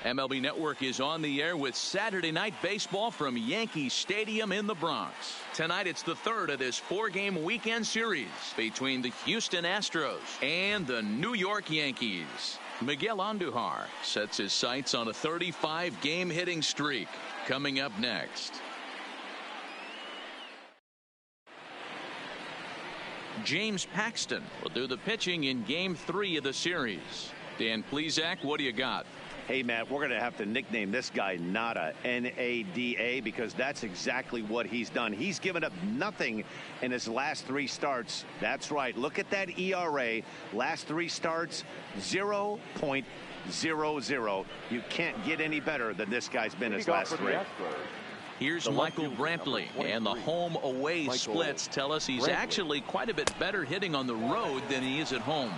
MLB Network is on the air with Saturday Night Baseball from Yankee Stadium in the Bronx. Tonight it's the third of this four-game weekend series between the Houston Astros and the New York Yankees. Miguel Andujar sets his sights on a 35-game hitting streak. Coming up next. James Paxton will do the pitching in Game 3 of the series. Dan Plesac, what do you got? Hey, Matt, we're going to have to nickname this guy Nada, N-A-D-A, because that's exactly what he's done. He's given up nothing in his last 3 starts. That's right. Look at that ERA. Last 3 starts, 0.00. You can't get any better than this guy's been his last 3. Here's Michael Brantley, and the home-away splits tell us he's actually quite a bit better hitting on the road than he is at home.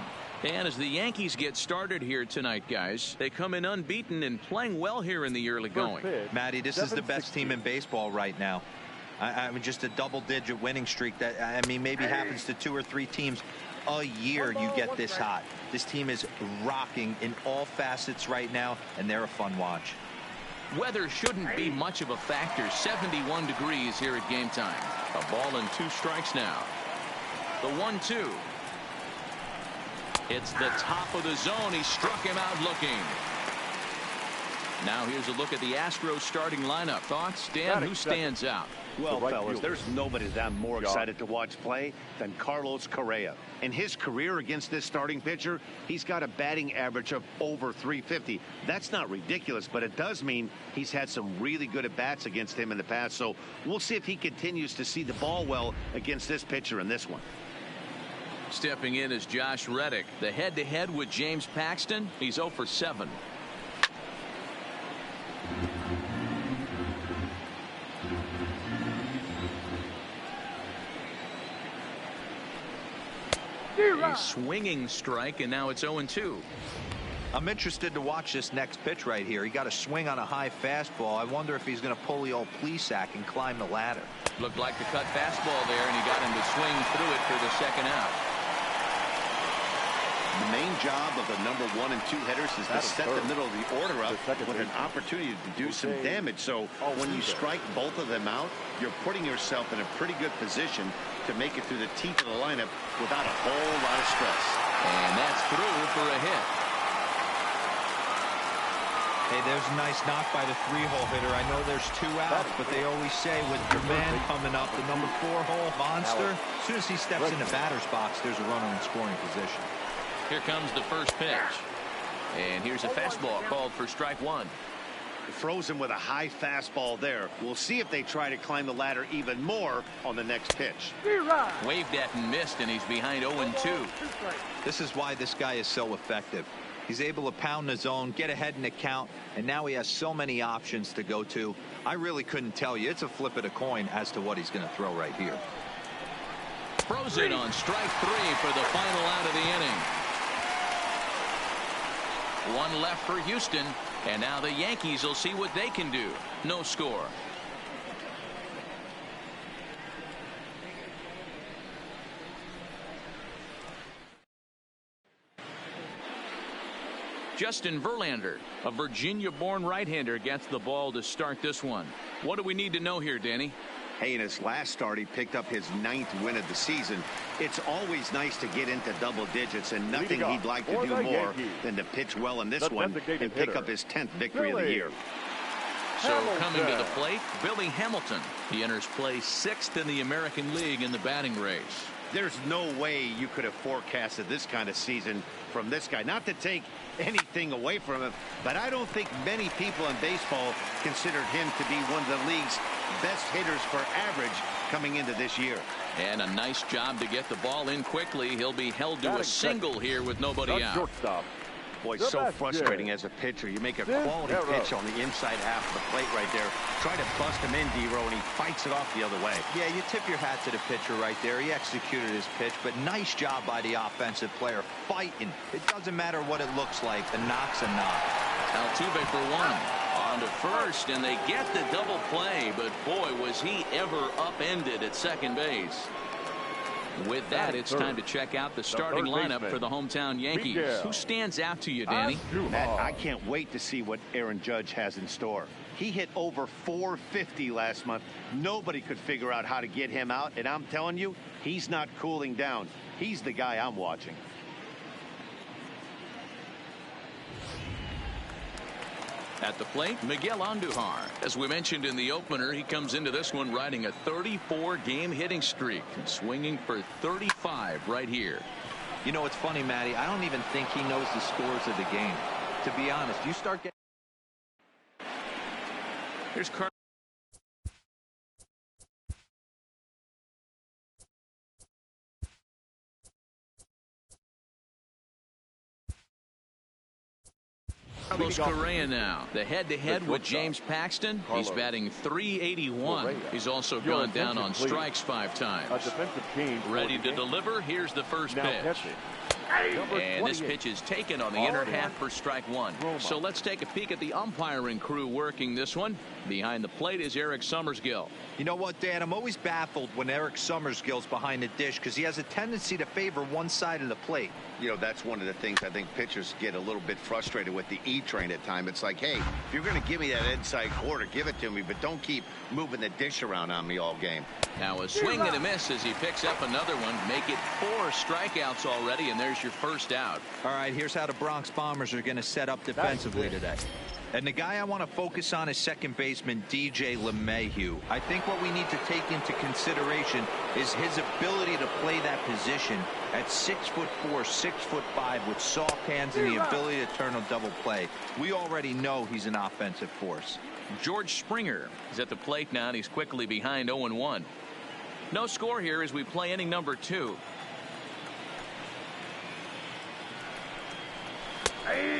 And as the Yankees get started here tonight, guys, they come in unbeaten and playing well here in the early going. Matty, this is the best team in baseball right now. I mean, just a double-digit winning streak that, I mean, maybe happens to 2 or 3 teams a year. You get this hot. This team is rocking in all facets right now, and they're a fun watch. Weather shouldn't be much of a factor. 71 degrees here at game time. A ball and 2 strikes now. The 1-2. It's the top of the zone. He struck him out looking. Now here's a look at the Astros starting lineup. Thoughts, Dan? Who stands out? Well, fellas, there's nobody that I'm more excited to watch play than Carlos Correa. In his career against this starting pitcher, he's got a batting average of over 350. That's not ridiculous, but it does mean he's had some really good at-bats against him in the past. So we'll see if he continues to see the ball well against this pitcher in this one. Stepping in is Josh Reddick. The head-to-head with James Paxton. He's 0 for 7. A swinging strike, and now it's 0-2. I'm interested to watch this next pitch right here. He got a swing on a high fastball. I wonder if he's going to pull the old Plesac and climb the ladder. Looked like the cut fastball there, and he got him to swing through it for the second out. The main job of the number 1 and 2 hitters is to set the middle of the order up with an opportunity to do some damage. So when you strike both of them out, you're putting yourself in a pretty good position to make it through the teeth of the lineup without a whole lot of stress. And that's through for a hit. Hey, there's a nice knock by the 3-hole hitter. I know there's 2 outs, but they always say with your man coming up, the number 4-hole monster, as soon as he steps in the batter's box, there's a runner in scoring position. Here comes the first pitch. And here's a fastball called for strike 1. Froze him with a high fastball there. We'll see if they try to climb the ladder even more on the next pitch. Waved at and missed, and he's behind 0-2. This is why this guy is so effective. He's able to pound the zone, get ahead in the count, and now he has so many options to go to. I really couldn't tell you. It's a flip of the coin as to what he's going to throw right here. Frozen on strike 3 for the final out of the inning. 1 left for Houston, and now the Yankees will see what they can do. No score. Justin Verlander, a Virginia-born right-hander, gets the ball to start this one. What do we need to know here, Danny? Hey, in his last start, he picked up his 9th win of the season. It's always nice to get into double digits, and nothing he'd like to do more than to pitch well in this one and pick up his 10th victory of the year. So coming to the plate, Billy Hamilton. He enters play 6th in the American League in the batting race. There's no way you could have forecasted this kind of season from this guy. Not to take anything away from him, but I don't think many people in baseball considered him to be one of the league's best hitters for average coming into this year. And a nice job to get the ball in quickly. He'll be held to a single here with nobody out. Shortstop. Boy, so frustrating as a pitcher. You make a quality pitch on the inside half of the plate right there. Try to bust him in, D-Row, and he fights it off the other way. Yeah, you tip your hat to the pitcher right there. He executed his pitch, but nice job by the offensive player fighting. It doesn't matter what it looks like. A knock's a knock. Altuve for 1. On to first, and they get the double play, but boy, was he ever upended at second base. With that, it's time to check out the starting lineup for the hometown Yankees. Who stands out to you, Danny? Matt, I can't wait to see what Aaron Judge has in store. He hit over 450 last month. Nobody could figure out how to get him out, and I'm telling you, he's not cooling down. He's the guy I'm watching. At the plate, Miguel Andujar. As we mentioned in the opener, he comes into this one riding a 34-game hitting streak and swinging for 35 right here. You know, it's funny, Matty. I don't even think he knows the scores of the game. To be honest, you start getting... Here's Carlos Correa now. The head-to-head with James Paxton. He's batting .381. He's also gone down on strikes 5 times. Ready to deliver. Here's the first pitch. And this pitch is taken on the inner half for strike 1. So let's take a peek at the umpiring crew working this one. Behind the plate is Eric Summersgill. You know what, Dan? I'm always baffled when Eric Summersgill's behind the dish because he has a tendency to favor one side of the plate. You know, that's one of the things I think pitchers get a little bit frustrated with the E-train at times. It's like, hey, if you're going to give me that inside quarter, give it to me, but don't keep moving the dish around on me all game. Now a swing and a miss as he picks up another one. Make it 4 strikeouts already, and there's your first out. All right, here's how the Bronx Bombers are going to set up defensively today. And the guy I want to focus on is second baseman DJ LeMahieu. I think what we need to take into consideration is his ability to play that position at 6'4", 6'5", with soft hands and the ability to turn a double play. We already know he's an offensive force. George Springer is at the plate now, and he's quickly behind 0-1. No score here as we play inning number 2.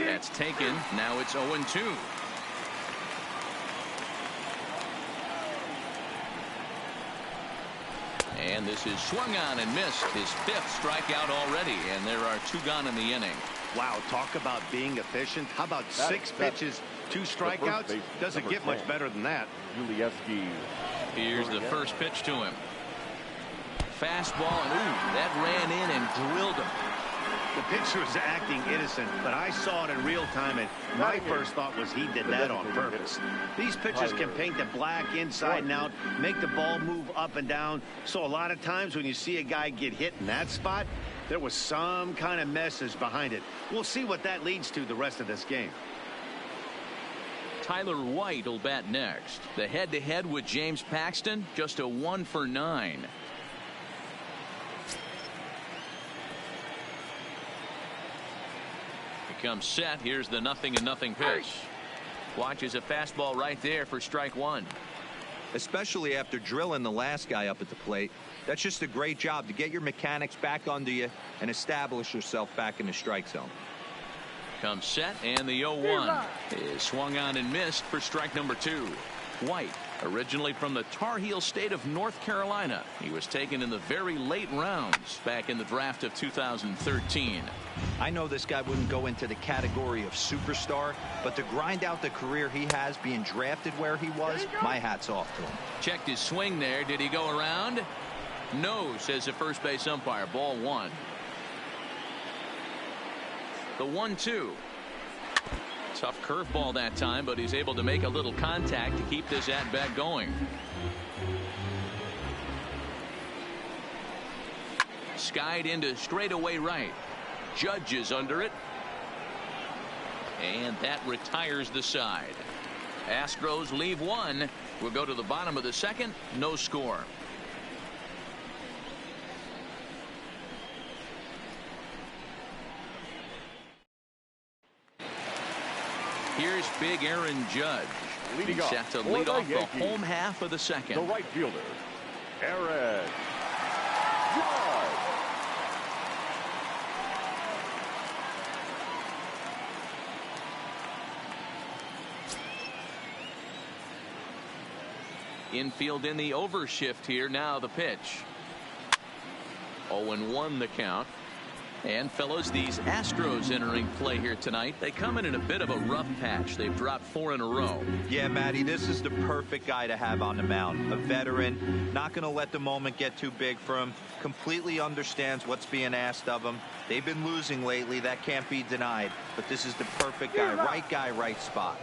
That's taken. Now it's 0-2. And this is swung on and missed. His 5th strikeout already, and there are 2 gone in the inning. Wow, talk about being efficient. How about 6 pitches, 2 strikeouts? Doesn't get much better than that. Here's the first pitch to him. Fastball, and ooh, that ran in and drilled him. The pitcher was acting innocent, but I saw it in real time, and my first thought was he did that on purpose. These pitchers can paint the black inside and out, make the ball move up and down. So a lot of times when you see a guy get hit in that spot, there was some kind of message behind it. We'll see what that leads to the rest of this game. Tyler White will bat next. The head-to-head with James Paxton, just a 1 for 9. Comes set. Here's the 0-0 pitch. Watches a fastball right there for strike 1. Especially after drilling the last guy up at the plate. That's just a great job to get your mechanics back under you and establish yourself back in the strike zone. Comes set, and the 0-1 is swung on and missed for strike number 2. White, originally from the Tar Heel state of North Carolina. He was taken in the very late rounds back in the draft of 2013. I know this guy wouldn't go into the category of superstar, but to grind out the career he has being drafted where he was, my hat's off to him. Checked his swing there. Did he go around? No, says the first base umpire. Ball 1. The 1-2. Tough curveball that time, but he's able to make a little contact to keep this at-bat going. Skied into straightaway right. Judge is under it. And that retires the side. Astros leave 1. We'll go to the bottom of the 2nd. No score. Here's big Aaron Judge. He's set to lead off the home half of the 2nd. The right fielder, Aaron Judge. Infield in the overshift here. Now the pitch. 0-1 the count. And fellows, these Astros entering play here tonight. They come in a bit of a rough patch. They've dropped 4 in a row. Yeah, Matty, this is the perfect guy to have on the mound. A veteran, not going to let the moment get too big for him. Completely understands what's being asked of him. They've been losing lately. That can't be denied. But this is the perfect guy, right spot.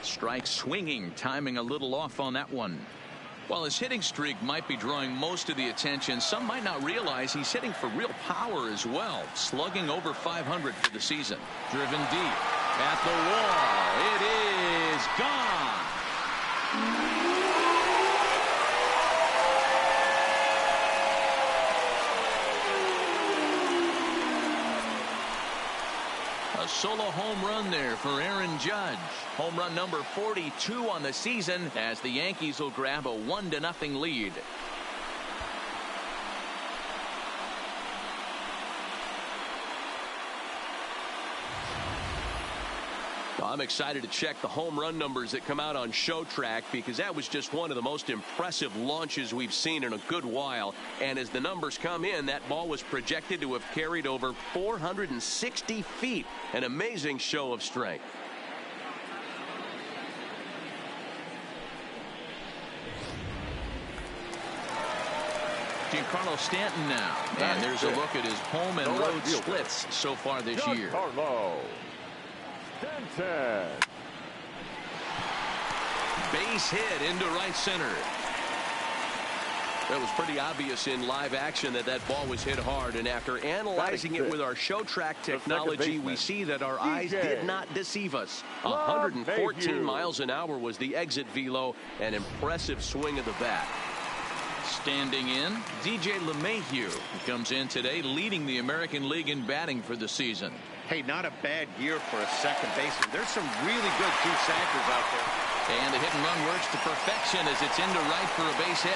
Strike swinging, timing a little off on that one. While his hitting streak might be drawing most of the attention, some might not realize he's hitting for real power as well. Slugging over 500 for the season. Driven deep at the wall. It is gone. A solo home run there for Aaron Judge. Home run number 42 on the season as the Yankees will grab a 1-0 lead. I'm excited to check the home run numbers that come out on ShowTrack because that was just one of the most impressive launches we've seen in a good while. And as the numbers come in, that ball was projected to have carried over 460 feet. An amazing show of strength. Giancarlo Stanton now. And there's a look at his home and road splits so far this year. Base hit into right center. That was pretty obvious in live action that ball was hit hard, and after analyzing it with our ShowTrack technology, we see that our eyes did not deceive us. 114 miles an hour was the exit velo, an impressive swing of the bat. Standing in, DJ LeMahieu comes in today leading the American League in batting for the season. Hey, not a bad year for a second baseman. There's some really good two-sackers out there. And the hit and run works to perfection as it's into right for a base hit.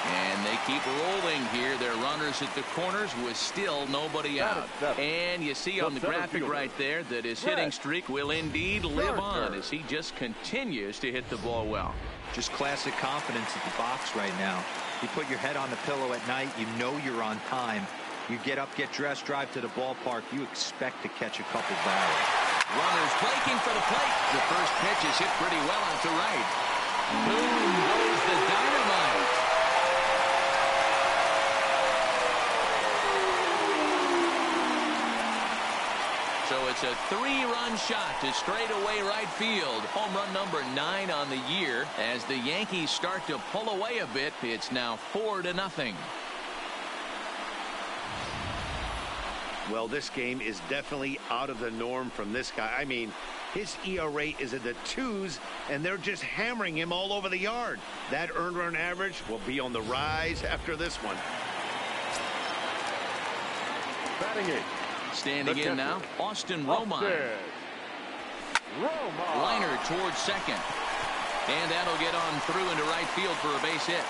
And they keep rolling here. Their runners at the corners with still nobody out. And you see on the graphic right there that his hitting streak will indeed live on as he just continues to hit the ball well. Just classic confidence at the box right now. You put your head on the pillow at night, you know you're on time. You get up, get dressed, drive to the ballpark. You expect to catch a couple barrels. Runners breaking for the plate. The first pitch is hit pretty well out to right. Boom goes the dynamite. So it's a 3-run shot to straightaway right field. Home run number 9 on the year. As the Yankees start to pull away a bit, it's now 4-0. Well, this game is definitely out of the norm from this guy. I mean, his ERA is in the 2s, and they're just hammering him all over the yard. That earned run average will be on the rise after this one. Batting it. Standing in now, Austin Romine. Liner towards second. And that'll get on through into right field for a base hit.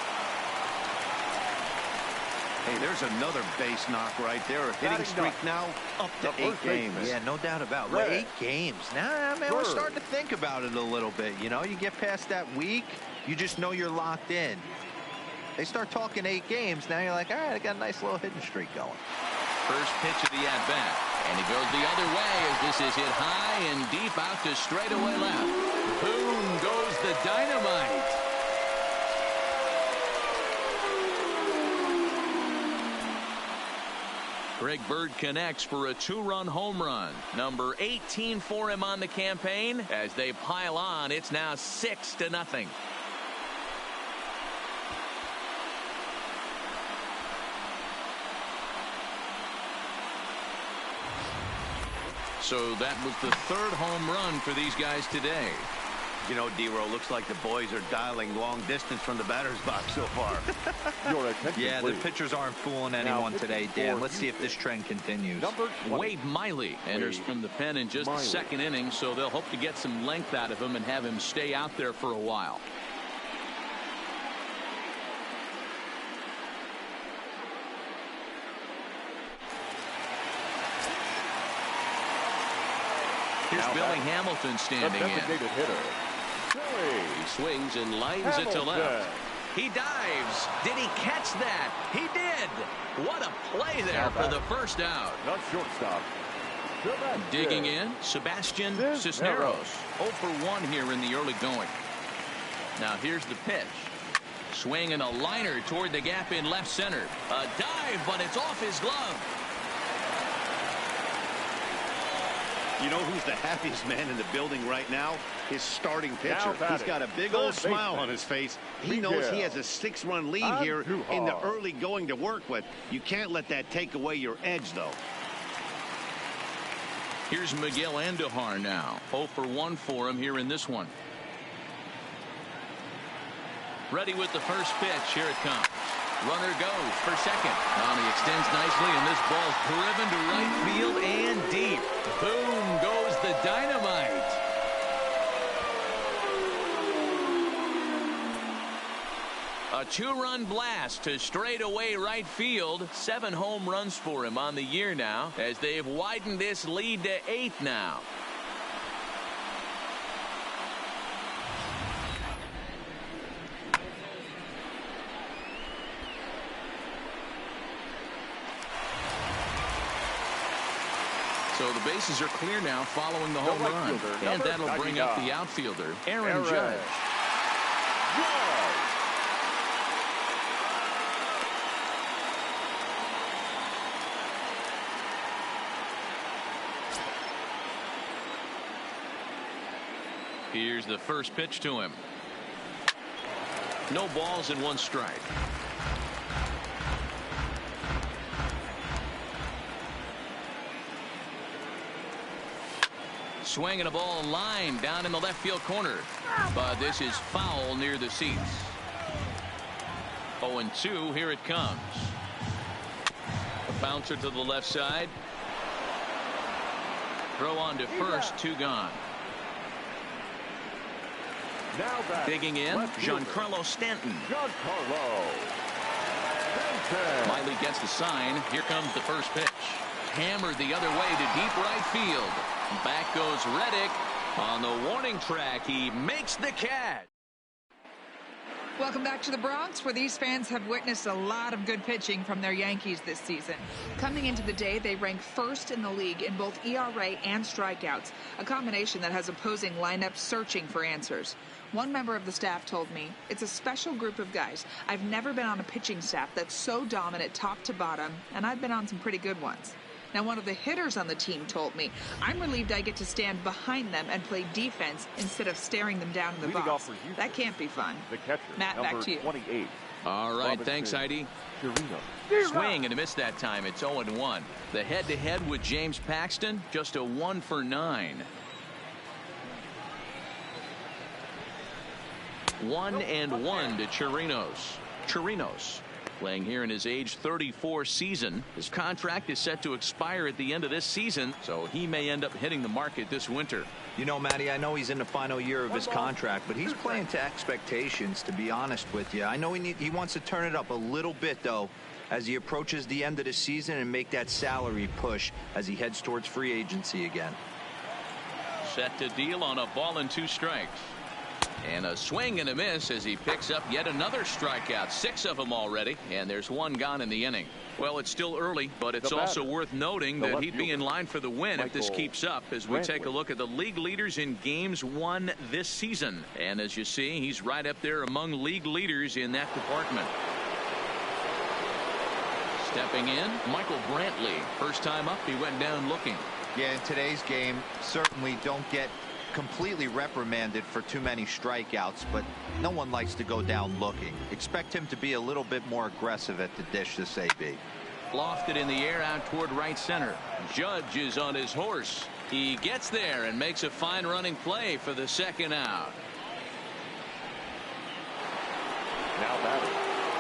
Hey, there's another base knock right there. A hitting streak now up to 8 games. Yeah, no doubt about it. 8 games. Now, man, we're starting to think about it a little bit. You know, you get past that week, you just know you're locked in. They start talking 8 games, now you're like, all right, I got a nice little hitting streak going. First pitch of the at-bat. And he goes the other way as this is hit high and deep out to straightaway left. Boom goes the dynamite. Greg Bird connects for a 2-run home run. Number 18 for him on the campaign. As they pile on, it's now 6-0. So that was the 3rd home run for these guys today. You know, D-Row, looks like the boys are dialing long distance from the batter's box so far. Yeah, the pitchers aren't fooling anyone today, Dan. Let's see if this trend continues. Wade Miley enters from the pen in just the 2nd inning, so they'll hope to get some length out of him and have him stay out there for a while. Here's Billy Hamilton standing in. He swings and lines it to left. He dives. Did he catch that? He did. What a play there for the first out. Not shortstop. Digging in, Sebastian Cisneros. 0 for 1 here in the early going. Now here's the pitch. Swinging a liner toward the gap in left center. A dive, but it's off his glove. You know who's the happiest man in the building right now? His starting pitcher. He's got a big old smile on his face. He knows he has a 6-run lead here in the early going to work with. You can't let that take away your edge, though. Here's Miguel Andujar now. 0 for 1 for him here in this one. Ready with the first pitch. Here it comes. Runner goes for second. He extends nicely, and this ball's driven to right field and deep. Boom goes the dynamite. A 2-run blast to straightaway right field. 7 home runs for him on the year now, as they've widened this lead to 8 now. So the bases are clear now following the home run. And that'll bring up the outfielder, Aaron Judge. Here's the first pitch to him. No balls and 1 strike. Swinging a ball line down in the left field corner. But this is foul near the seats. 0-2. Here it comes. A bouncer to the left side. Throw on to first. 2 gone. Digging in, Giancarlo Stanton. Miley gets the sign. Here comes the first pitch. Hammered the other way to deep right field. Back goes Reddick. On the warning track, he makes the catch. Welcome back to the Bronx, where these fans have witnessed a lot of good pitching from their Yankees this season. Coming into the day, they rank first in the league in both ERA and strikeouts, a combination that has opposing lineups searching for answers. One member of the staff told me, "It's a special group of guys. I've never been on a pitching staff that's so dominant top to bottom, and I've been on some pretty good ones." Now, one of the hitters on the team told me, "I'm relieved I get to stand behind them and play defense instead of staring them down in the box. That can't be fun." The catcher, Matt, back to you. 28. All right, thanks, Heidi. Swing and a miss that time. It's 0-1. The head-to-head with James Paxton, just a 1 for 9. 1-1 to Chirinos. Chirinos playing here in his age 34 season. His contract is set to expire at the end of this season, so he may end up hitting the market this winter. You know, Matty, I know he's in the final year of his contract, but he's playing to expectations, to be honest with you. I know he wants to turn it up a little bit, though, as he approaches the end of the season and make that salary push as he heads towards free agency again. Set to deal on a ball and 2 strikes. And a swing and a miss as he picks up yet another strikeout. 6 of them already, and there's 1 gone in the inning. Well, it's still early, but it's also worth noting that he'd be in line for the win if this keeps up, as we take a look at the league leaders in games won this season. And as you see, he's right up there among league leaders in that department. Stepping in, Michael Brantley. First time up, he went down looking. Yeah, in today's game, certainly don't get completely reprimanded for too many strikeouts, but no one likes to go down looking. Expect him to be a little bit more aggressive at the dish this AB. Lofted in the air out toward right center. Judge is on his horse. He gets there and makes a fine running play for the second out. Now batting.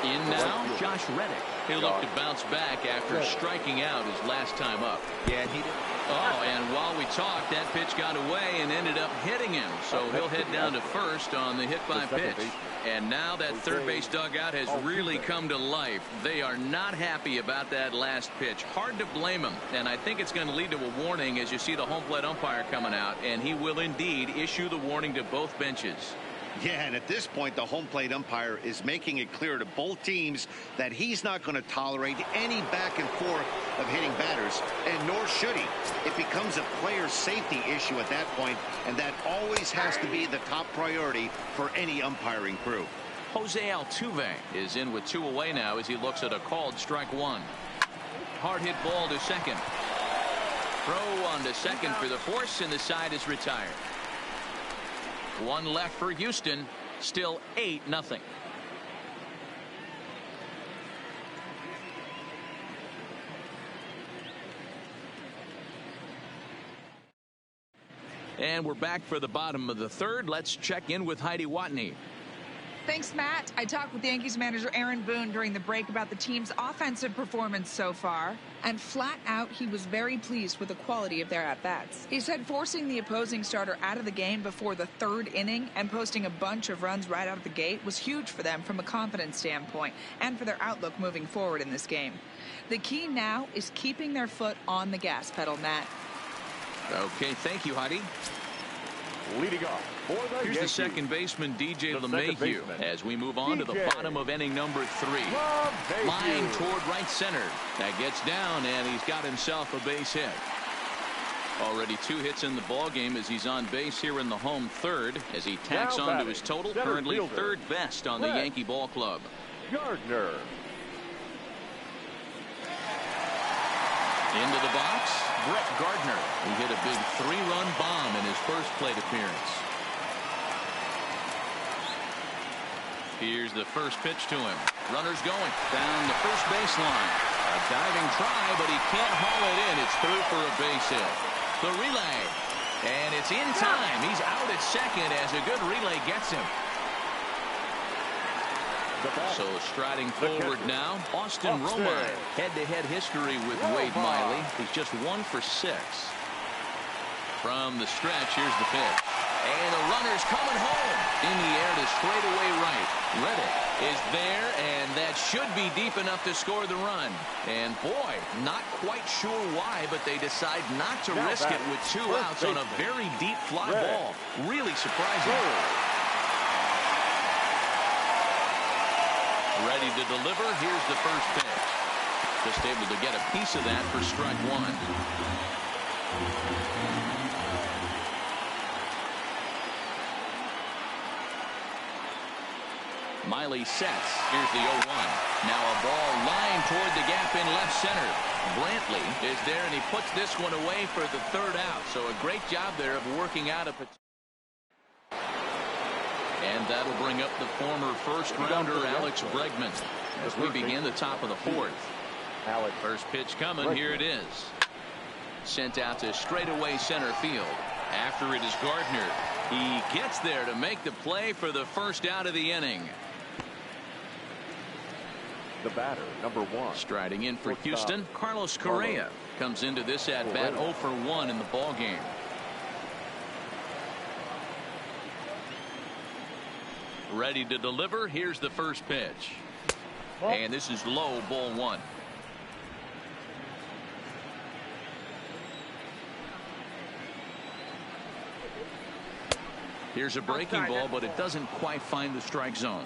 In now, Josh Reddick. He'll look to bounce back after striking out his last time up. Yeah, he did. Oh, and while we talked, that pitch got away and ended up hitting him. So he'll head down to first on the hit by pitch. And now that third base dugout has really come to life. They are not happy about that last pitch. Hard to blame them. And I think it's going to lead to a warning as you see the home plate umpire coming out. And he will indeed issue the warning to both benches. Yeah, and at this point, the home plate umpire is making it clear to both teams that he's not going to tolerate any back and forth of hitting batters, and nor should he. It becomes a player safety issue at that point, and that always has to be the top priority for any umpiring crew. Jose Altuve is in with 2 away now as he looks at a called strike 1. Hard hit ball to second. Throw on to second for the force, and the side is retired. 1 left for Houston. Still 8-0. And we're back for the bottom of the 3rd. Let's check in with Heidi Watney. Thanks, Matt. I talked with Yankees manager Aaron Boone during the break about the team's offensive performance so far, and flat out, he was very pleased with the quality of their at-bats. He said forcing the opposing starter out of the game before the 3rd inning and posting a bunch of runs right out of the gate was huge for them from a confidence standpoint and for their outlook moving forward in this game. The key now is keeping their foot on the gas pedal, Matt. Okay, thank you, Heidi. Leading off for the Here's Yankees, the second baseman, DJ the LeMahieu, second baseman, as we move on to the bottom of inning number 3. LeMahieu. Line toward right center. That gets down, and he's got himself a base hit. Already 2 hits in the ball game as he's on base here in the home 3rd as he tacks on to his total, currently fielder, 3rd best on the Yankee ball club. Gardner. Into the box, Brett Gardner. He hit a big 3-run bomb in his first plate appearance. Here's the first pitch to him. Runner's going down the first baseline. A diving try, but he can't haul it in. It's through for a base hit. The relay, and it's in time. He's out at second as a good relay gets him. So striding forward now, Austin Romine. Head-to-head history with Wade Miley. He's just 1 for 6. From the stretch, here's the pitch. And the runner's coming home. In the air to straightaway right. Reddick is there, and that should be deep enough to score the run. And boy, not quite sure why, but they decide not to risk it with 2 outs on a very deep fly ball. Really surprising. Ready to deliver. Here's the first pitch. Just able to get a piece of that for strike 1. Miley sets. Here's the 0-1. Now a ball lined toward the gap in left center. Brantley is there, and he puts this one away for the 3rd out. So a great job there of working out a potential. And that'll bring up the former first-rounder Alex Bregman as we begin the top of the 4th. First pitch coming. Here it is. Sent out to straightaway center field. After it is Gardner. He gets there to make the play for the first out of the inning. The batter, number 1. Striding in for Houston, Carlos Correa comes into this at-bat 0 for 1 in the ball game. Ready to deliver. Here's the first pitch. And this is low, ball 1. Here's a breaking ball, but it doesn't quite find the strike zone.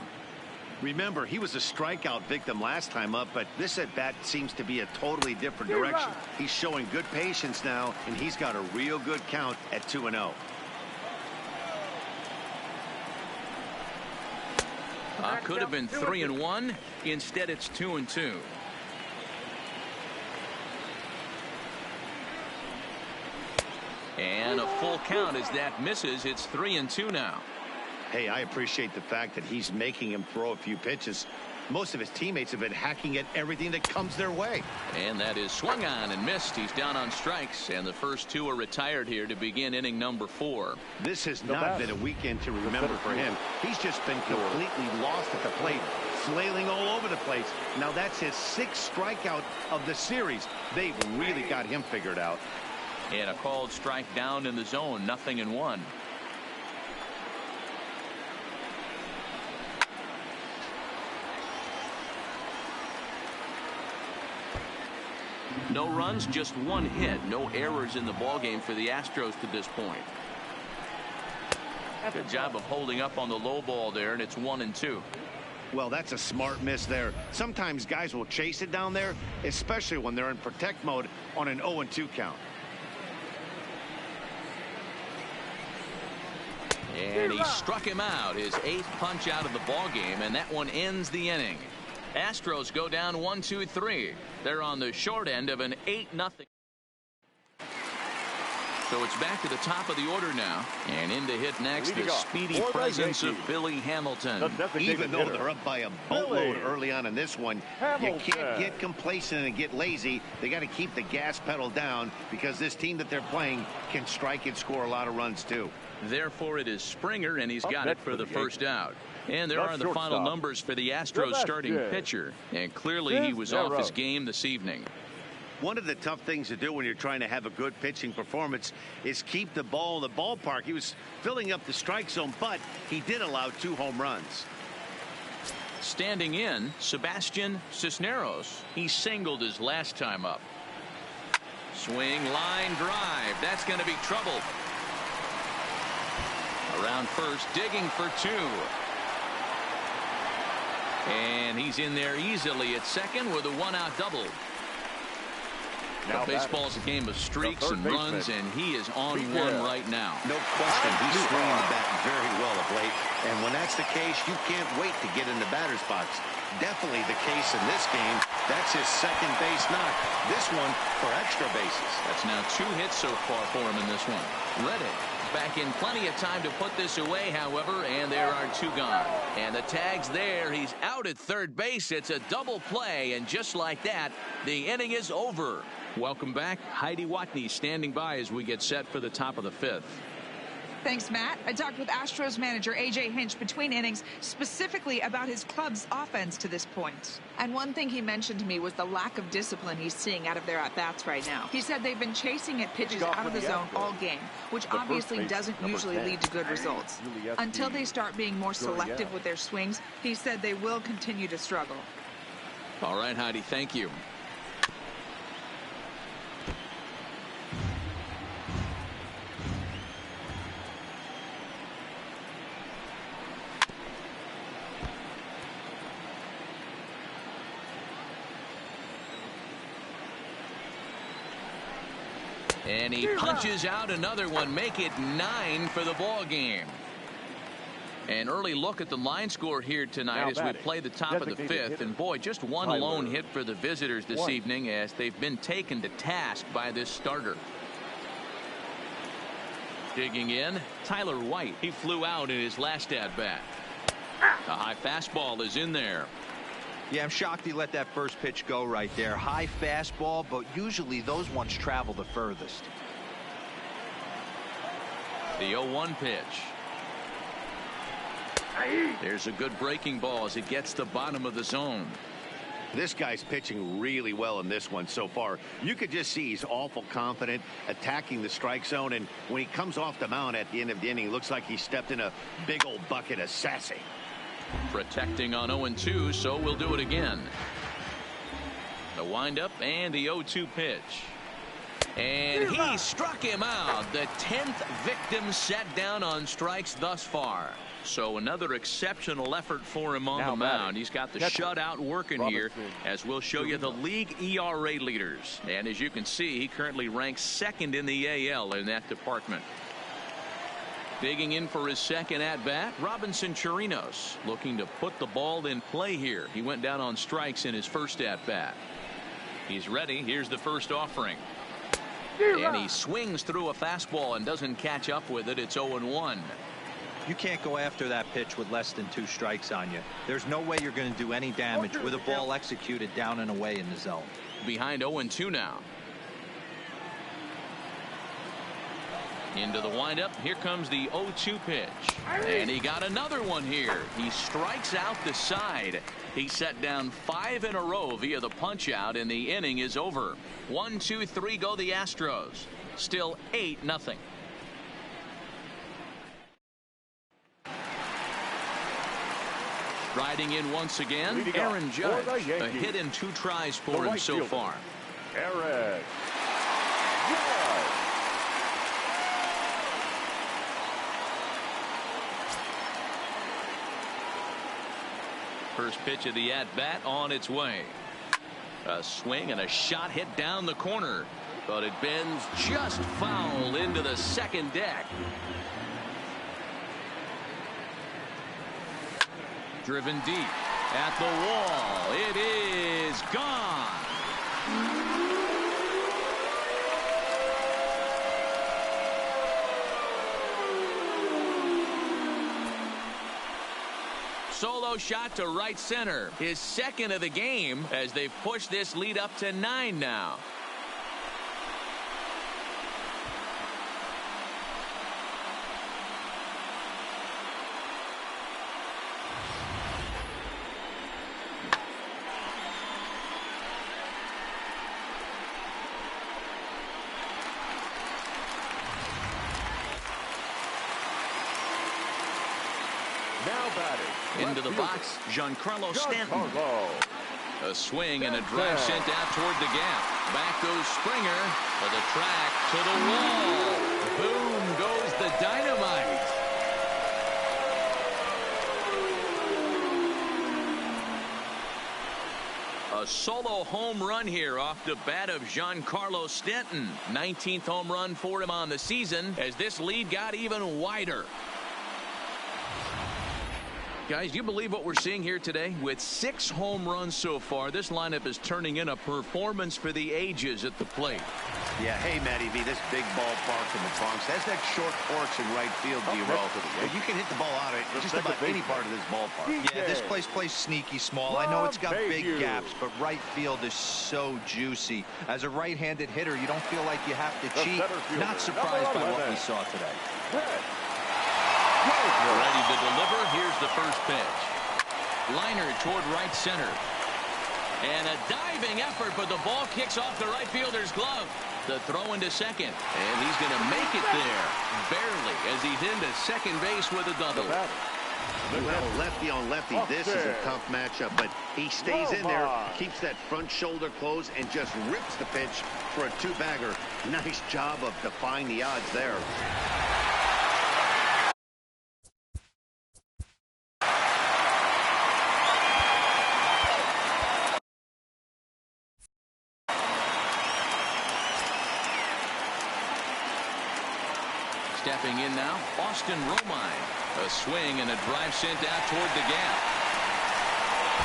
Remember, he was a strikeout victim last time up, but this at-bat seems to be a totally different direction. He's showing good patience now, and he's got a real good count at 2-0. Could have been 3-1. Instead, it's 2-2. And a full count as that misses. It's 3-2 now. Hey, I appreciate the fact that he's making him throw a few pitches. Most of his teammates have been hacking at everything that comes their way. And that is swung on and missed. He's down on strikes, and the first 2 are retired here to begin inning number 4. This has not been a weekend to remember for him. He's just been completely lost at the plate, flailing all over the place. Now that's his 6th strikeout of the series. They've really got him figured out. And a called strike down in the zone, 0-1. No runs, just 1 hit. No errors in the ballgame for the Astros to this point. Good job of holding up on the low ball there, and it's 1-2. Well, that's a smart miss there. Sometimes guys will chase it down there, especially when they're in protect mode on an 0-2 count. And he struck him out, his 8th punch out of the ball game, and that one ends the inning. Astros go down 1-2-3. They're on the short end of an 8-0. So it's back to the top of the order now, and in to hit next, the speedy presence of Billy Hamilton. Even though they're up by a boatload early on in this one, you can't get complacent and get lazy. They got to keep the gas pedal down because this team that they're playing can strike and score a lot of runs too. Therefore, it is Springer, and he's got it for the first out. And there are the final numbers for the Astros starting pitcher, and clearly he was off his game this evening. One of the tough things to do when you're trying to have a good pitching performance is keep the ball in the ballpark. He was filling up the strike zone, but he did allow 2 home runs. Standing in, Sebastian Cisneros. He singled his last time up. Swing, line drive. That's going to be trouble. Around first, digging for 2. And he's in there easily at second with a 1-out double. Now baseball's a game of streaks and runs, and he is on one right now. No question, he's swinging the bat very well of late. And when that's the case, you can't wait to get in the batter's box. Definitely the case in this game. That's his second base knock. This one for extra bases. That's now 2 hits so far for him in this one. Reddick back in plenty of time to put this away, however, and there are 2 gone. And the tag's there. He's out at third base. It's a double play, and just like that, the inning is over. Welcome back. Heidi Watney standing by as we get set for the top of the 5th. Thanks, Matt. I talked with Astros manager A.J. Hinch between innings, specifically about his club's offense to this point. And one thing he mentioned to me was the lack of discipline he's seeing out of their at-bats right now. He said they've been chasing at pitches out of the zone all game, which obviously doesn't usually lead to good results. Until they start being more selective with their swings, he said they will continue to struggle. All right, Heidi, thank you. And he punches out another one, make it 9 for the ball game. An early look at the line score here tonight as we play the top of the 5th. And boy, just one lone hit for the visitors this evening as they've been taken to task by this starter. Digging in, Tyler White. He flew out in his last at-bat. A high fastball is in there. Yeah, I'm shocked he let that first pitch go right there. High fastball, but usually those ones travel the furthest. The 0-1 pitch. There's a good breaking ball as it gets the bottom of the zone. This guy's pitching really well in this one so far. You could just see he's awful confident attacking the strike zone, and when he comes off the mound at the end of the inning, it looks like he stepped in a big old bucket of sassy. Protecting on 0-2, so we'll do it again. The windup and the 0-2 pitch. And he struck him out. The 10th victim set down on strikes thus far. So another exceptional effort for him on the mound. He's got the shutout working here, as we'll show you the league ERA leaders. And as you can see, he currently ranks 2nd in the AL in that department. Digging in for his second at-bat, Robinson Chirinos looking to put the ball in play here. He went down on strikes in his first at-bat. He's ready. Here's the first offering. And he swings through a fastball and doesn't catch up with it. It's 0-1. You can't go after that pitch with less than 2 strikes on you. There's no way you're going to do any damage with a ball executed down and away in the zone. Behind 0-2 now. Into the windup. Here comes the 0-2 pitch. And he got another one here. He strikes out the side. He set down 5 in a row via the punch out, and the inning is over. 1-2-3 go the Astros. Still 8-0. Riding in once again, Aaron Judge. A hit in 2 tries for him so far. Aaron. First pitch of the at-bat on its way. A swing and a shot hit down the corner, but it bends just foul into the second deck. Driven deep at the wall. It is gone. Solo shot to right center. His second of the game as they've pushed this lead up to 9 now. Into the box, Giancarlo Stanton. A swing and a drive sent out toward the gap. Back goes Springer to the track, to the wall. Boom goes the dynamite. A solo home run here off the bat of Giancarlo Stanton. 19th home run for him on the season as this lead got even wider. Guys, do you believe what we're seeing here today? With 6 home runs so far, this lineup is turning in a performance for the ages at the plate. Yeah, hey, Matty V, this big ballpark in the Bronx has that short porch in right field, D-Roll. You can hit the ball out of just about any part of this ballpark. Yeah, this place plays sneaky small. I know it's got big gaps, but right field is so juicy. As a right-handed hitter, you don't feel like you have to cheat. Not surprised by what we saw today. Ready to deliver. Here's the first pitch. Liner toward right center. And a diving effort, but the ball kicks off the right fielder's glove. The throw into second. And he's going to make it there. Barely, as he's into second base with a double. Well, lefty on lefty, this is a tough matchup, but he stays in there, keeps that front shoulder closed, and just rips the pitch for a 2-bagger. Nice job of defying the odds there. Stepping in now, Austin Romine. A swing and a drive sent out toward the gap.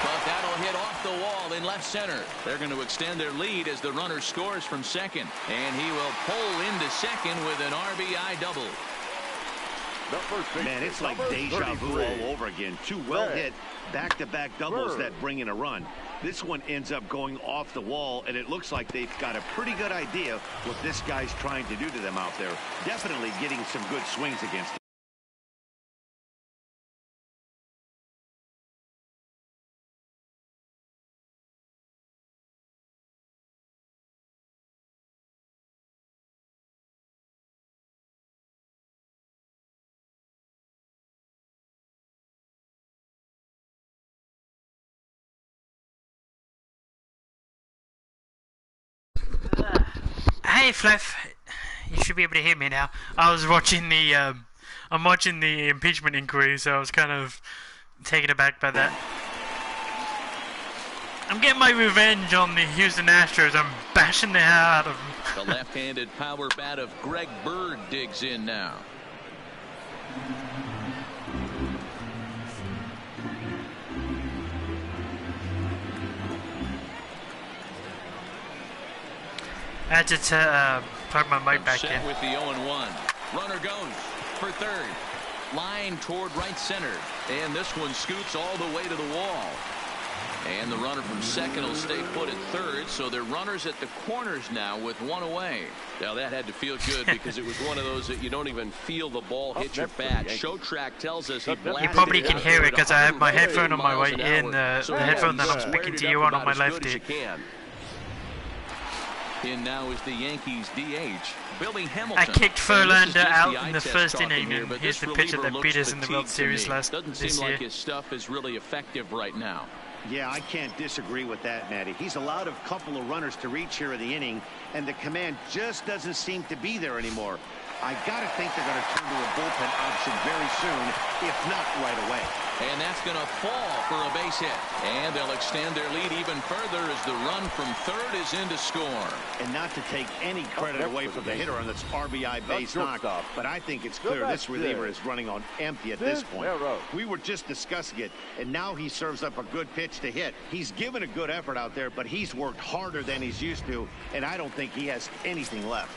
But that'll hit off the wall in left center. They're going to extend their lead as the runner scores from second. And he will pull into second with an RBI double. Man, it's like deja vu all over again. 2 well-hit back-to-back doubles that bring in a run. This one ends up going off the wall, and it looks like they've got a pretty good idea what this guy's trying to do to them out there. Definitely getting some good swings against him. Hey Fleff, you should be able to hear me now. I was watching the I'm watching the impeachment inquiry, so I was kind of taken aback by that. I'm getting my revenge on the Houston Astros. I'm bashing the hell out of them. The left-handed power bat of Greg Bird digs in now. I had to plug my mic back in. With the 0-1. Runner goes for third. Line toward right center. And this one scoots all the way to the wall. And the runner from second will stay put at third. So they're runners at the corners now with 1 away. Now that had to feel good because it was one of those that you don't even feel the ball hit your bat. Show Track tells us he blasted. You probably can hear it because I have my headphone on my way in. The headphone that I'm speaking to you on my left ear. In now is the Yankees DH, Billy Hamilton. I kicked Verlander out in the first inning, and here's the pitcher that beat us in the World Series this year. Doesn't seem like his stuff is really effective right now. Yeah, I can't disagree with that, Matty. He's allowed a couple of runners to reach here in the inning, and the command just doesn't seem to be there anymore. I got to think they're going to turn to a bullpen option very soon, if not right away. And that's going to fall for a base hit. And they'll extend their lead even further as the run from third is in to score. And not to take any credit away from the hitter on this RBI base knock, but I think it's clear this reliever is running on empty at this point. We were just discussing it, and now he serves up a good pitch to hit. He's given a good effort out there, but he's worked harder than he's used to, and I don't think he has anything left.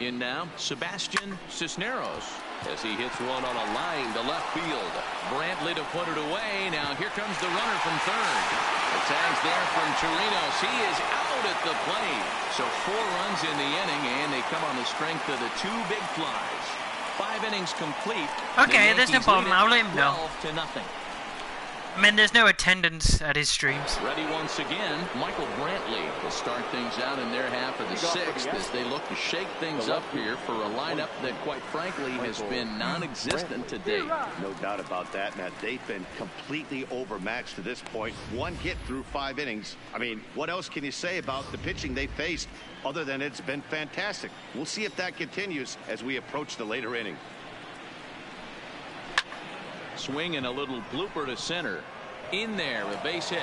In now, Sebastian Cisneros as he hits one on a line to left field. Brantley to put it away. Now here comes the runner from third. The tag's there from Chirinos. He is out at the plate. So 4 runs in the inning, and they come on the strength of the 2 big flies. 5 innings complete. Okay, there's no problem. I'll let him know. 12-0. I mean, there's no attendance at his streams. Ready once again, Michael Brantley will start things out in their half of the 6th as they look to shake things up here for a lineup that, quite frankly, has been non-existent to date. No doubt about that, Matt. They've been completely overmatched to this point. 1 hit through 5 innings. I mean, what else can you say about the pitching they faced other than it's been fantastic? We'll see if that continues as we approach the later inning. Swing and a little blooper to center. In there, a base hit.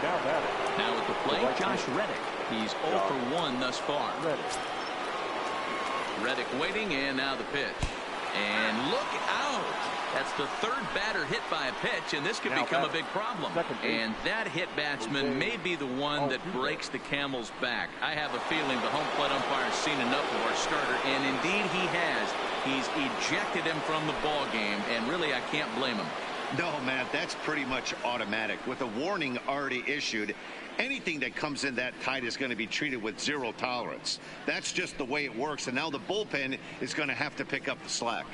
Now at the plate, Josh Reddick. He's 0 for 1 thus far. Reddick waiting, and now the pitch. And look out! That's the 3rd batter hit by a pitch, and this could become a big problem. And that hit batsman may be the one that breaks the camel's back. I have a feeling the home plate umpire's seen enough of our starter, and indeed he has. He's ejected him from the ball game, and really I can't blame him. No, Matt, that's pretty much automatic. With a warning already issued, anything that comes in that tight is going to be treated with 0 tolerance. That's just the way it works, and now the bullpen is going to have to pick up the slack.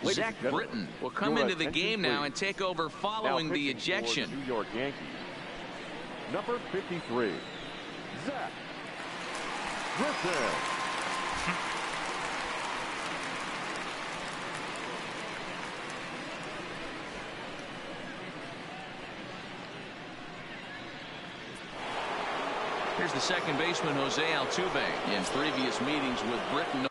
Zach Britton will come into the game now and take over following the ejection. New York Yankees, number 53, Zach Britton. Here's the second baseman, Jose Altuve. In previous meetings with Britton,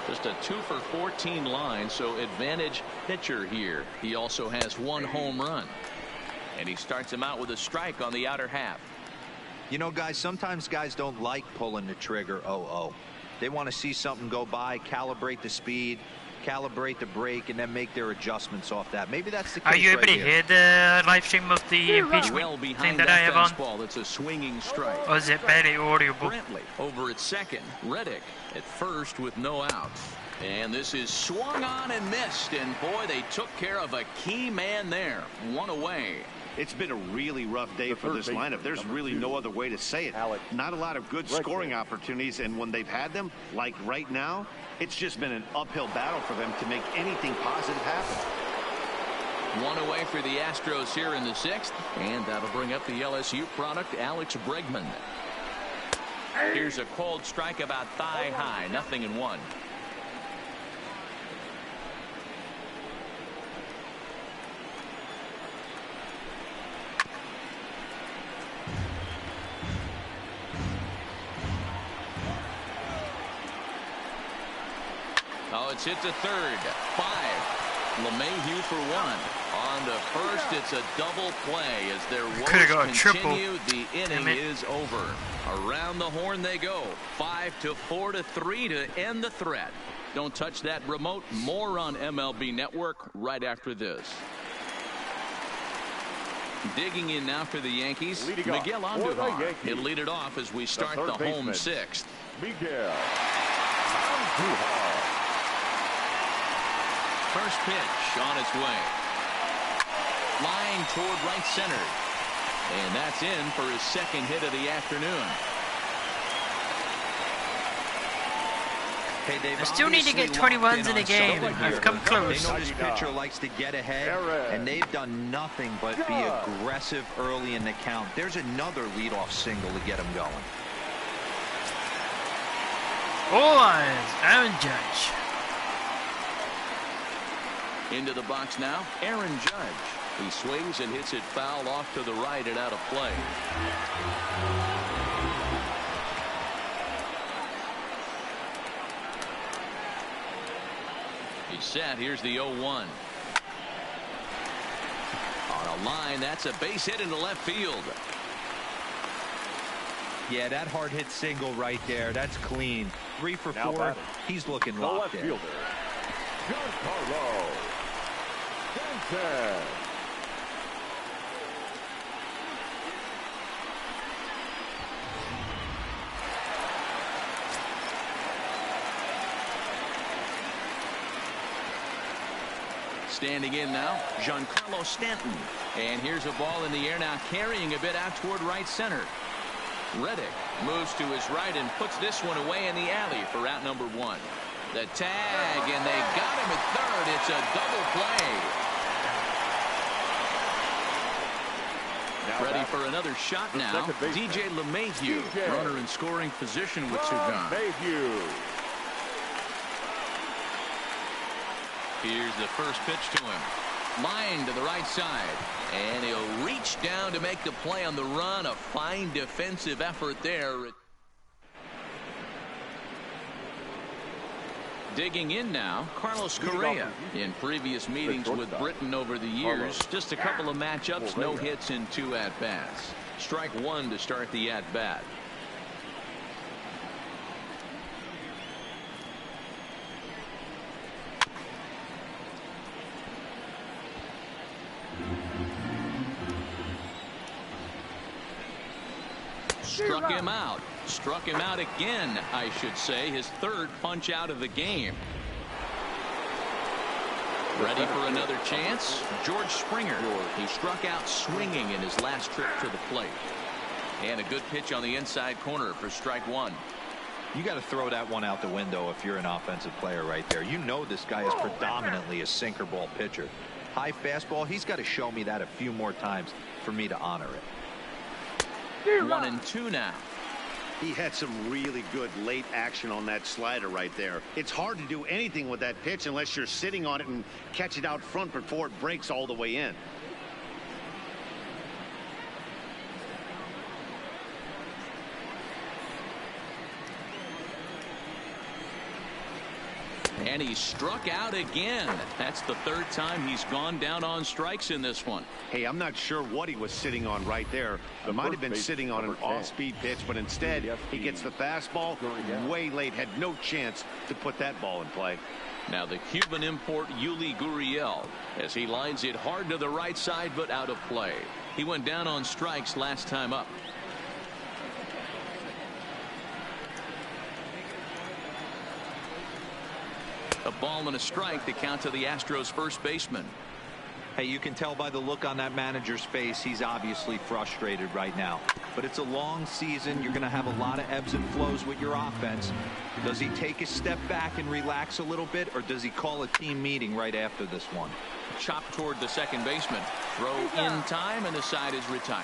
just a 2 for 14 line, so advantage pitcher here. He also has 1 home run, and he starts him out with a strike on the outer half. You know, guys, sometimes guys don't like pulling the trigger 0-0. They want to see something go by, calibrate the speed, calibrate the brake, and then make their adjustments off that. Maybe that's the case. Are you able to hear the live stream of the impeachment thing that I have on? Fastball, that's a swinging strike. Or is it barely audible? Brantley over at second. Reddick at first with no outs. And this is swung on and missed. And boy, they took care of a key man there. 1 away. It's been a really rough day for this lineup. There's really no other way to say it. Not a lot of good scoring opportunities, and when they've had them, like right now, it's just been an uphill battle for them to make anything positive happen. 1 away for the Astros here in the 6th, and that'll bring up the LSU product, Alex Bregman. Here's a cold strike about thigh high, 0-1. Oh, it's hit to third. 5. LeMahieu for one. On to first, it's a double play as their Could've got a woes triple. continue. The inning is over. Around the horn they go. 5-4-3 to end the threat. Don't touch that remote. More on MLB Network right after this. Digging in now for the Yankees, Miguel Andujar. He'll lead it off as we start the home sixth. Miguel Andujar. First pitch on its way. Line toward right center. And that's in for his second hit of the afternoon. Hey, Dave, I still need to get 20 runs in a game. I've come close. They know this pitcher likes to get ahead, and they've done nothing but be aggressive early in the count. There's another leadoff single to get him going. All eyes, Aaron Judge. Into the box now, Aaron Judge. He swings and hits it foul off to the right and out of play. He's set. Here's the 0-1. On a line, that's a base hit into left field. Yeah, that hard hit single right there. That's clean. 3 for 4. Batting. He's looking The locked left in. fielder, Giancarlo Stanton. Standing in now, Giancarlo Stanton. And here's a ball in the air now, carrying a bit out toward right center. Reddick moves to his right and puts this one away in the alley for out number 1. The tag, and they got him at third. It's a double play. Ready for another shot now. DJ LeMahieu, runner in scoring position with Sugan. Here's the first pitch to him. Line to the right side. And he'll reach down to make the play on the run. A fine defensive effort there. Digging in now, Carlos Correa. In previous meetings with Britain over the years, just a couple of matchups, no hits in 2 at-bats. Strike 1 to start the at-bat. Struck him out. Struck him out again, I should say. His third punch out of the game. Ready for another chance? George Springer. He struck out swinging in his last trip to the plate. And a good pitch on the inside corner for strike 1. You got to throw that one out the window if you're an offensive player right there. You know this guy is predominantly a sinker ball pitcher. High fastball, he's got to show me that a few more times for me to honor it. 1-2 now. He had some really good late action on that slider right there. It's hard to do anything with that pitch unless you're sitting on it and catch it out front before it breaks all the way in. And he struck out again. That's the third time he's gone down on strikes in this one. Hey, I'm not sure what he was sitting on right there. He might have been sitting on an off-speed pitch, but instead he gets the fastball way late. Had no chance to put that ball in play. Now the Cuban import Yuli Gurriel as he lines it hard to the right side but out of play. He went down on strikes last time up. A ball and a strike to count to the Astros first baseman. Hey, you can tell by the look on that manager's face he's obviously frustrated right now. But it's a long season. You're going to have a lot of ebbs and flows with your offense. Does he take a step back and relax a little bit, or does he call a team meeting right after this one? Chop toward the second baseman. Throw in time, and the side is retired.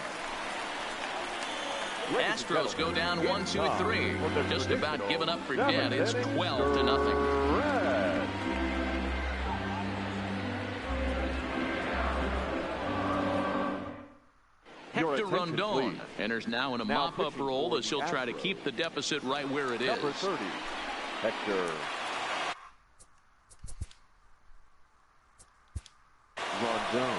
Astros go down 1-2-3. Just about given up for dead. It's 12-0. Hector Rondon enters now in a mop-up role as he'll try to keep the deficit right where it is. Number 30, Hector. zone.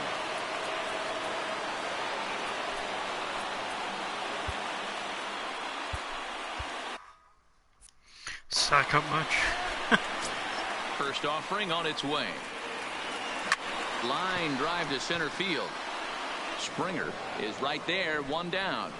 Suck up much. First offering on its way. Line drive to center field. Springer is right there, one down.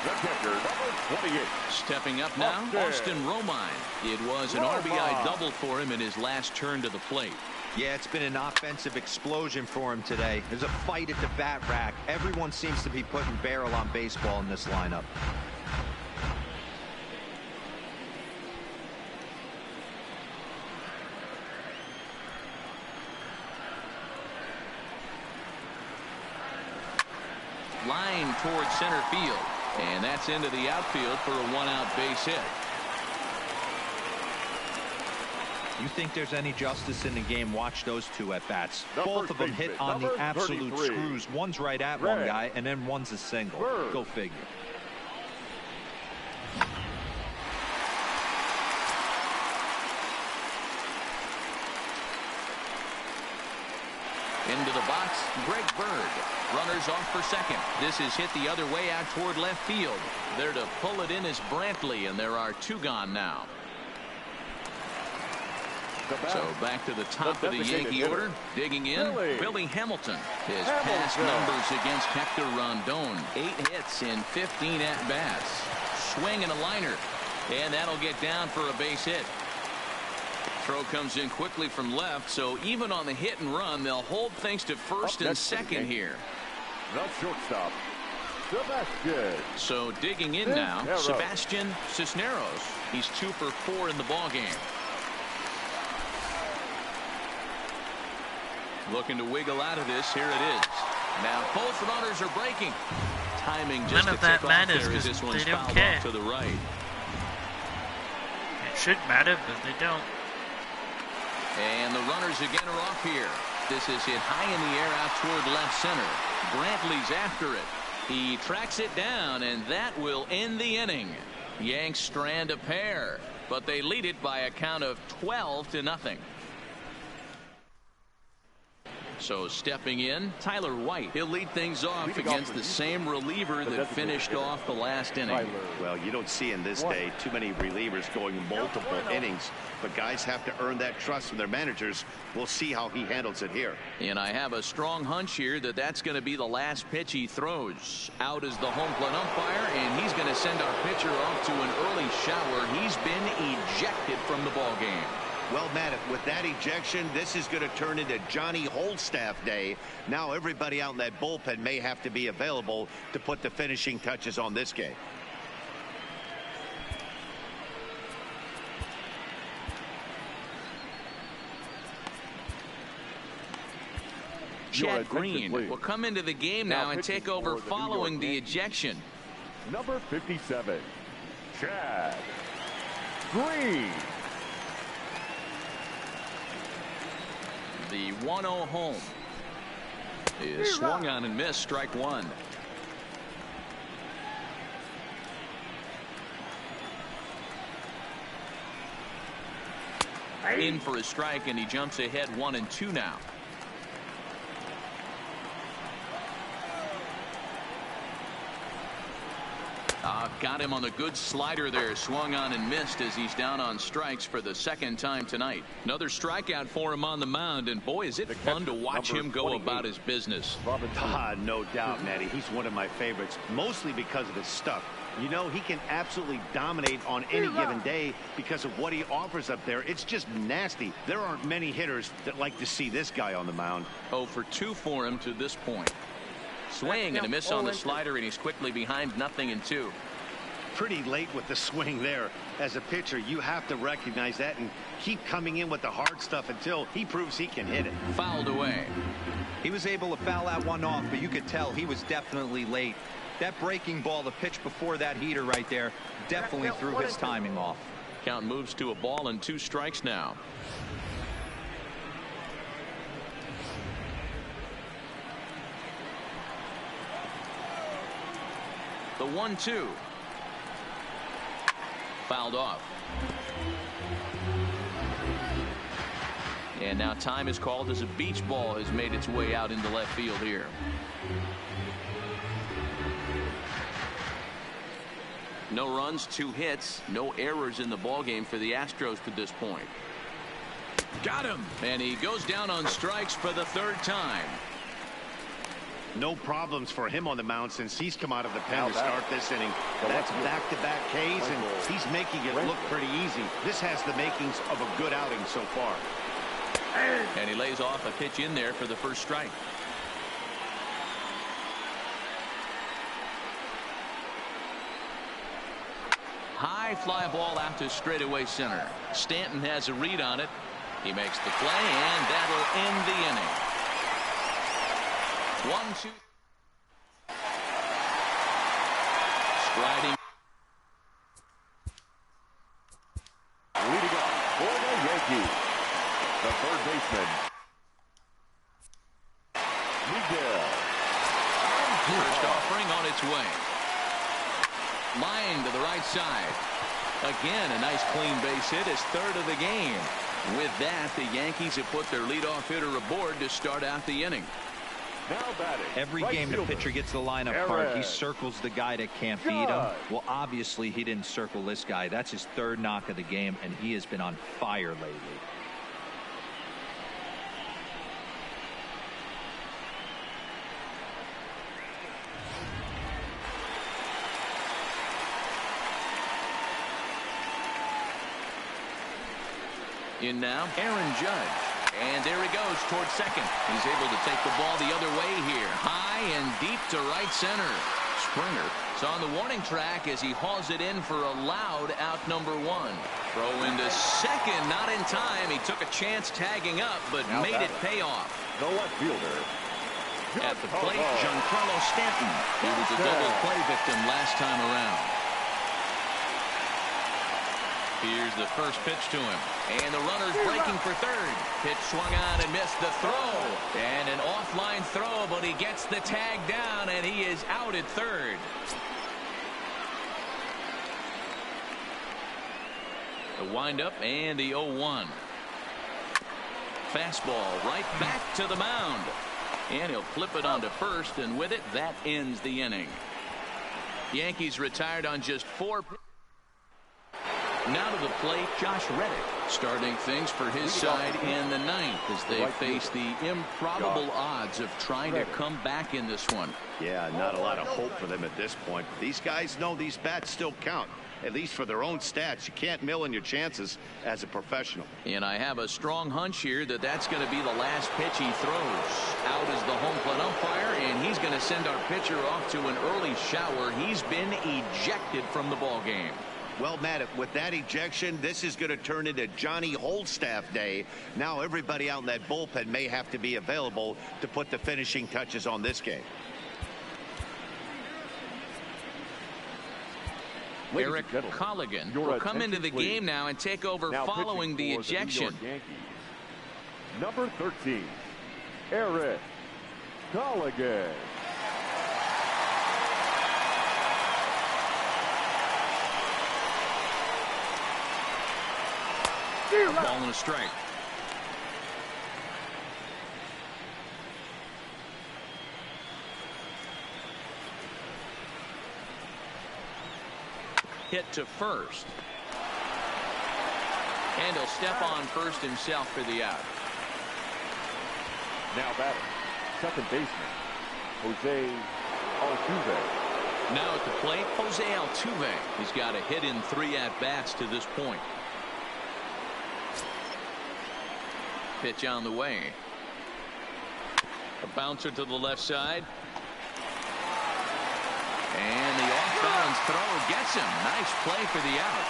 The catcher, number 28. Stepping up now, Austin Romine. It was an RBI double for him in his last turn to the plate. Yeah, it's been an offensive explosion for him today. There's a fight at the bat rack. Everyone seems to be putting barrel on baseball in this lineup. Line towards center field. And that's into the outfield for a one-out base hit. You think there's any justice in the game? Watch those two at bats. The Both of them baseman, hit on the number absolute 33. screws. One's right at Red. one guy, and then one's a single. Bird. Go figure. Into the box, Greg Bird. Runners off for second. This is hit the other way out toward left field. There to pull it in is Brantley, and there are two gone now. So back to the top of the Yankee order. Digging in, Billy Hamilton. His past numbers against Hector Rondon. 8 hits in 15 at-bats. Swing and a liner. And that'll get down for a base hit. Throw comes in quickly from left, so even on the hit and run, they'll hold things to first and second here. The shortstop, Sebastian. So digging in now, Sebastian Cisneros. He's 2 for 4 in the ballgame. Looking to wiggle out of this. Here it is. Now both runners are breaking. Timing just None to of that tick off matters there as because this one's they don't fouled care. off to the right. It should matter, but they don't. And the runners again are off here. This is hit high in the air out toward left center. Brantley's after it. He tracks it down, and that will end the inning. Yanks strand a pair, but they lead it by a count of 12-0. So stepping in, Tyler White. He'll lead things off against the same reliever that finished off the last inning. Well, you don't see in this day too many relievers going multiple innings, but guys have to earn that trust from their managers. We'll see how he handles it here. And I have a strong hunch here that that's going to be the last pitch he throws. Out is the home plate umpire, and he's going to send our pitcher off to an early shower. He's been ejected from the ball game. Well, Matt, with that ejection, this is going to turn into Johnny Holstaff Day. Now everybody out in that bullpen may have to be available to put the finishing touches on this game. Chad Green will come into the game now and take over following the ejection. Number 57, Chad Green. The 1-0 home is swung on and missed. Strike one. In for a strike, and he jumps ahead 1-2 now. Got him on the good slider there. Swung on and missed as he's down on strikes for the second time tonight. Another strikeout for him on the mound, and boy, is it fun to watch him go about his business. No doubt, Matty. He's one of my favorites, mostly because of his stuff. You know, he can absolutely dominate on any given day because of what he offers up there. It's just nasty. There aren't many hitters that like to see this guy on the mound. 0 for 2 for him to this point. Swing and a miss on the slider, and he's quickly behind 0-2. Pretty late with the swing there. As a pitcher, you have to recognize that and keep coming in with the hard stuff until he proves he can hit it. Fouled away. He was able to foul that one off, but you could tell he was definitely late. That breaking ball, the pitch before that heater right there, definitely threw his timing off. Count moves to a ball and 2 strikes now. The 1-2. Fouled off. And now time is called as a beach ball has made its way out into left field here. No runs, 2 hits, no errors in the ballgame for the Astros to this point. Got him. And he goes down on strikes for the 3rd time. No problems for him on the mound since he's come out of the pen to start this inning. That's back-to-back Ks, and he's making it look pretty easy. This has the makings of a good outing so far. And he lays off a pitch in there for the first strike. High fly ball out to straightaway center. Stanton has a read on it. He makes the play, and that'll end the inning. 1-2. Striding. Leading off for the Yankees, the third baseman, Miguel. First offering on its way. Line to the right side. Again, a nice clean base hit, his 3rd of the game. With that, the Yankees have put their leadoff hitter aboard to start out the inning. Now batting. Every right game the fielder, pitcher gets the lineup card, he circles the guy that can't beat him. Well, obviously he didn't circle this guy. That's his 3rd knock of the game, and he has been on fire lately. In now, Aaron Judge. And there he goes towards second. He's able to take the ball the other way here. High and deep to right center. Springer is on the warning track as he hauls it in for a loud out number 1. Throw into second, not in time. He took a chance tagging up, but made it pay off. The left fielder. At the plate, Giancarlo Stanton. He was a double play victim last time around. Here's the first pitch to him. And the runner's breaking for 3rd. Pitch swung on and missed the throw. And an offline throw, but he gets the tag down, and he is out at 3rd. The windup and the 0-1. Fastball right back to the mound. And he'll flip it onto first, and with it, that ends the inning. Yankees retired on just 4. Now to the plate, Josh Reddick starting things for his side in the 9th as they face the improbable odds of trying to come back in this one. Yeah, not a lot of hope for them at this point. These guys know these bats still count, at least for their own stats. You can't mill in your chances as a professional. And I have a strong hunch here that that's going to be the last pitch he throws. Out is the home plate umpire, and he's going to send our pitcher off to an early shower. He's been ejected from the ball game. Well, Matt, with that ejection, this is going to turn into Johnny Holstaff Day. Now everybody out in that bullpen may have to be available to put the finishing touches on this game. Eric Colligan will come into the game now and take over following the ejection. Number 13, Eric Colligan. Ball and a strike. Hit to first. And he'll step on first himself for the out. Now batting, second baseman, Jose Altuve. Now at the plate, Jose Altuve. He's got a hit in 3 at-bats to this point. Pitch on the way. A bouncer to the left side. And the off-balance throw gets him. Nice play for the out.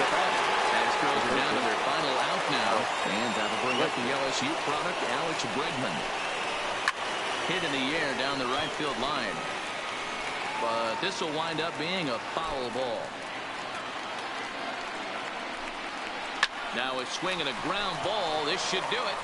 Astros are down to their final out now. And that'll bring up the LSU product, Alex Bregman. Hit in the air down the right field line. But this will wind up being a foul ball. Now a swing and a ground ball. This should do it.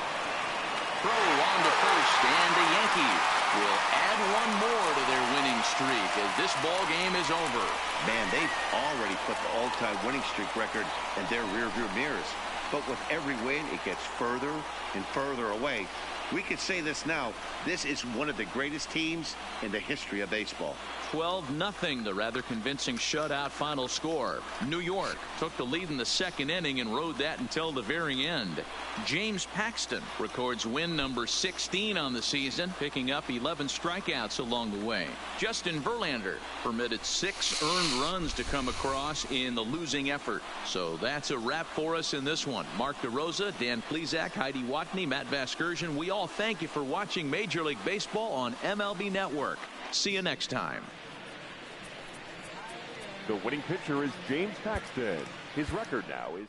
Throw on to first, and the Yankees will add one more to their winning streak as this ball game is over. Man, they've already put the all-time winning streak record in their rearview mirrors. but with every win, it gets further and further away. We could say this now. This is one of the greatest teams in the history of baseball. 12-0, the rather convincing shutout final score. New York took the lead in the second inning and rode that until the very end. James Paxton records win number 16 on the season, picking up 11 strikeouts along the way. Justin Verlander permitted 6 earned runs to come across in the losing effort. So that's a wrap for us in this one. Mark DeRosa, Dan Plesac, Heidi Watney, Matt Vasgersian, we all thank you for watching Major League Baseball on MLB Network. See you next time. The winning pitcher is James Paxton. His record now is